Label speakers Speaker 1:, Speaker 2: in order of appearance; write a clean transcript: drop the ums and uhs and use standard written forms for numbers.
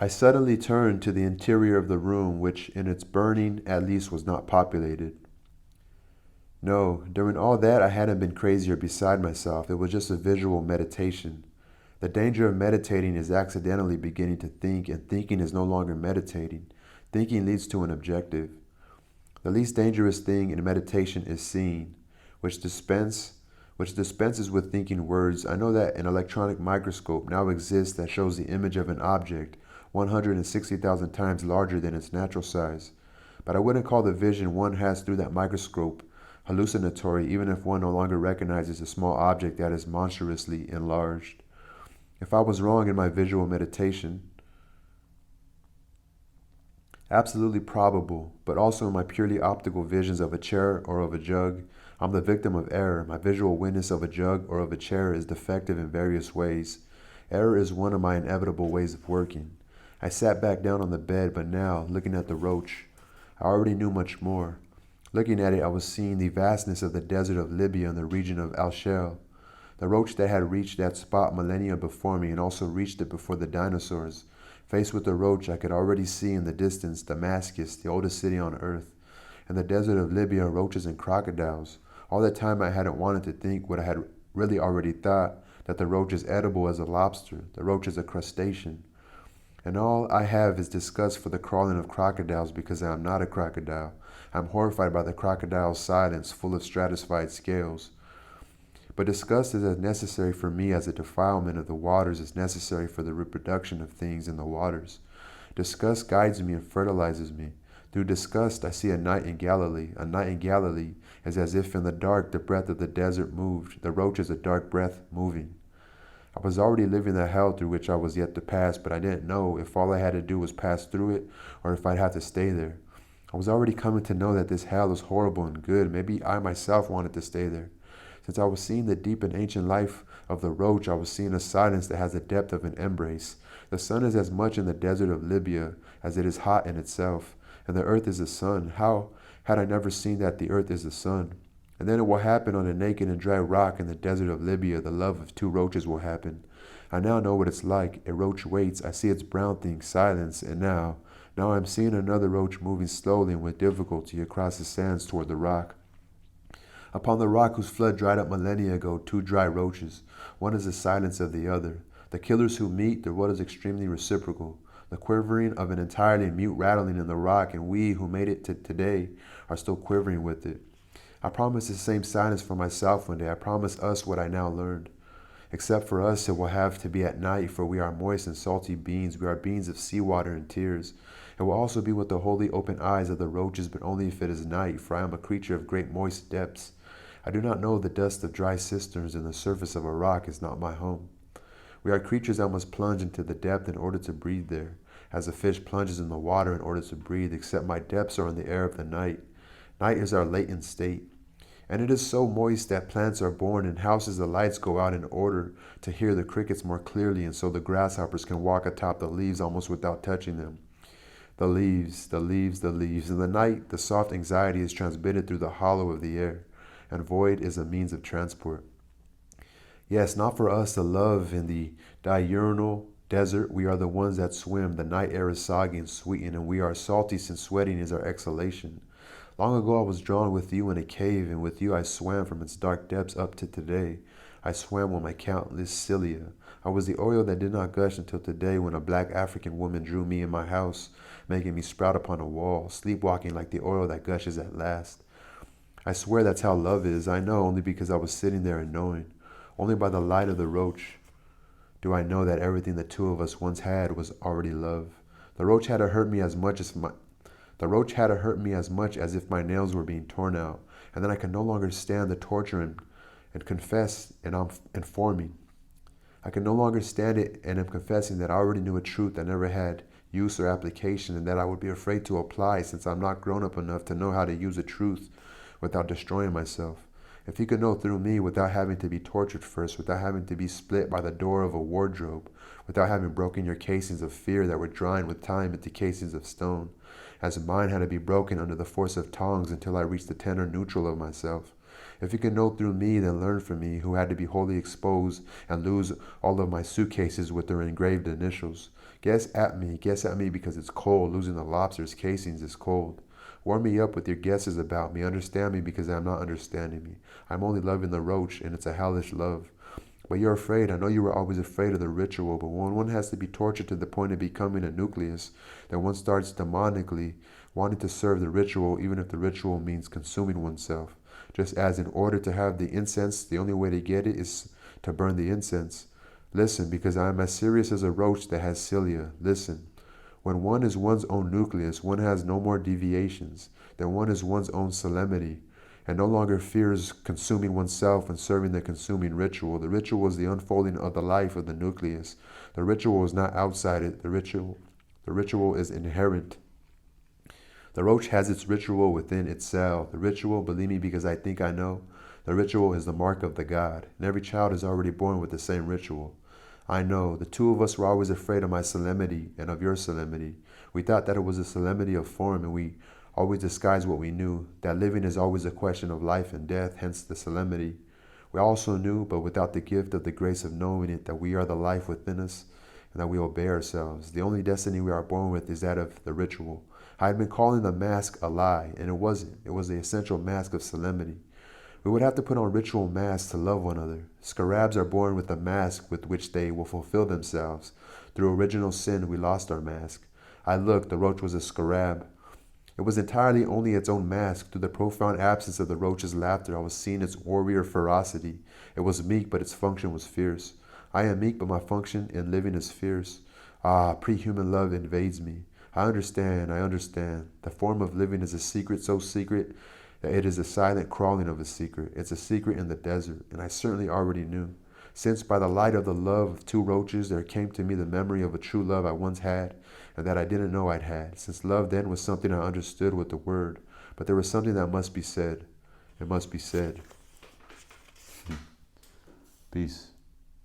Speaker 1: I suddenly turned to the interior of the room, which in its burning at least was not populated. No, during all that I hadn't been crazy or beside myself. It was just a visual meditation. The danger of meditating is accidentally beginning to think, and thinking is no longer meditating. Thinking leads to an objective. The least dangerous thing in meditation is seeing, which dispenses with thinking words. I know that an electronic microscope now exists that shows the image of an object 160,000 times larger than its natural size. But I wouldn't call the vision one has through that microscope hallucinatory, even if one no longer recognizes a small object that is monstrously enlarged. If I was wrong in my visual meditation, absolutely probable, but also in my purely optical visions of a chair or of a jug, I'm the victim of error. My visual witness of a jug or of a chair is defective in various ways. Error is one of my inevitable ways of working. I sat back down on the bed, but now, looking at the roach, I already knew much more. Looking at it, I was seeing the vastness of the desert of Libya and the region of Al-Shel. The roach that had reached that spot millennia before me and also reached it before the dinosaurs. Faced with the roach, I could already see in the distance Damascus, the oldest city on earth. In the desert of Libya, roaches and crocodiles. All that time I hadn't wanted to think what I had really already thought, that the roach is edible as a lobster. The roach is a crustacean. And all I have is disgust for the crawling of crocodiles because I am not a crocodile. I am horrified by the crocodile's silence, full of stratified scales. But disgust is as necessary for me as the defilement of the waters is necessary for the reproduction of things in the waters. Disgust guides me and fertilizes me. Through disgust, I see a night in Galilee. A night in Galilee is as if in the dark the breath of the desert moved. The roach is a dark breath moving. I was already living the hell through which I was yet to pass, but I didn't know if all I had to do was pass through it or if I'd have to stay there. I was already coming to know that this hell was horrible and good. Maybe I myself wanted to stay there. Since I was seeing the deep and ancient life of the roach, I was seeing a silence that has the depth of an embrace. The sun is as much in the desert of Libya as it is hot in itself, and the earth is the sun. How had I never seen that the earth is the sun? And then it will happen on a naked and dry rock in the desert of Libya. The love of two roaches will happen. I now know what it's like. A roach waits. I see its brown thing, silence, and now I'm seeing another roach moving slowly and with difficulty across the sands toward the rock. Upon the rock whose flood dried up millennia ago, two dry roaches. One is the silence of the other. The killers who meet, their word is extremely reciprocal. The quivering of an entirely mute rattling in the rock, and we who made it to today are still quivering with it. I promise the same silence for myself one day. I promise us what I now learned. Except for us, it will have to be at night, for we are moist and salty beings. We are beings of seawater and tears. It will also be with the holy open eyes of the roaches, but only if it is night, for I am a creature of great moist depths. I do not know the dust of dry cisterns, and the surface of a rock is not my home. We are creatures that must plunge into the depth in order to breathe there, as a fish plunges in the water in order to breathe, except my depths are in the air of the night. Night is our latent state. And it is so moist that plants are born, in houses the lights go out in order to hear the crickets more clearly, and so the grasshoppers can walk atop the leaves almost without touching them. The leaves, the leaves, the leaves. In the night, the soft anxiety is transmitted through the hollow of the air, and void is a means of transport. Yes, not for us to love in the diurnal desert. We are the ones that swim. The night air is soggy and sweetened, and we are salty since sweating is our exhalation. Long ago I was drawn with you in a cave, and with you I swam from its dark depths up to today. I swam with my countless cilia. I was the oil that did not gush until today, when a black African woman drew me in my house, making me sprout upon a wall, sleepwalking like the oil that gushes at last. I swear that's how love is. I know only because I was sitting there and knowing. Only by the light of the roach do I know that everything the two of us once had was already love. The roach had to hurt me as much as if my nails were being torn out, and then I could no longer stand the torture and confess, and I'm informing. I can no longer stand it, and am confessing that I already knew a truth that never had use or application, and that I would be afraid to apply, since I'm not grown up enough to know how to use a truth without destroying myself. If he could know through me without having to be tortured first, without having to be split by the door of a wardrobe, without having broken your casings of fear that were drying with time into casings of stone, as mine had to be broken under the force of tongs until I reached the tender neutral of myself. If he could know through me, then learn from me, who had to be wholly exposed and lose all of my suitcases with their engraved initials. Guess at me because it's cold. Losing the lobster's casings is cold. Warm me up with your guesses about me. Understand me because I'm not understanding me. I'm only loving the roach, and it's a hellish love. But you're afraid. I know you were always afraid of the ritual, but when one has to be tortured to the point of becoming a nucleus, then one starts demonically wanting to serve the ritual, even if the ritual means consuming oneself. Just as in order to have the incense, the only way to get it is to burn the incense. Listen, because I am as serious as a roach that has cilia. Listen. When one is one's own nucleus, one has no more deviations. Then one is one's own solemnity, and no longer fears consuming oneself and serving the consuming ritual. The ritual is the unfolding of the life of the nucleus. The ritual is not outside it. The ritual is inherent. The roach has its ritual within its cell. The ritual, believe me because I think I know, the ritual is the mark of the God, and every child is already born with the same ritual. I know, the two of us were always afraid of my solemnity and of your solemnity. We thought that it was a solemnity of form, and we always disguised what we knew, that living is always a question of life and death, hence the solemnity. We also knew, but without the gift of the grace of knowing it, that we are the life within us, and that we obey ourselves. The only destiny we are born with is that of the ritual. I had been calling the mask a lie, and it wasn't. It was the essential mask of solemnity. We would have to put on ritual masks to love one another. Scarabs are born with a mask with which they will fulfill themselves. Through original sin, we lost our mask. I looked, the roach was a scarab. It was entirely only its own mask. Through the profound absence of the roach's laughter, I was seeing its warrior ferocity. It was meek, but its function was fierce. I am meek, but my function in living is fierce. Ah, prehuman love invades me. I understand. The form of living is a secret so secret that it is a silent crawling of a secret. It's a secret in the desert, and I certainly already knew. Since by the light of the love of two roaches there came to me the memory of a true love I once had, and that I didn't know I'd had. Since love then was something I understood with the word, but there was something that must be said. It must be said. Peace.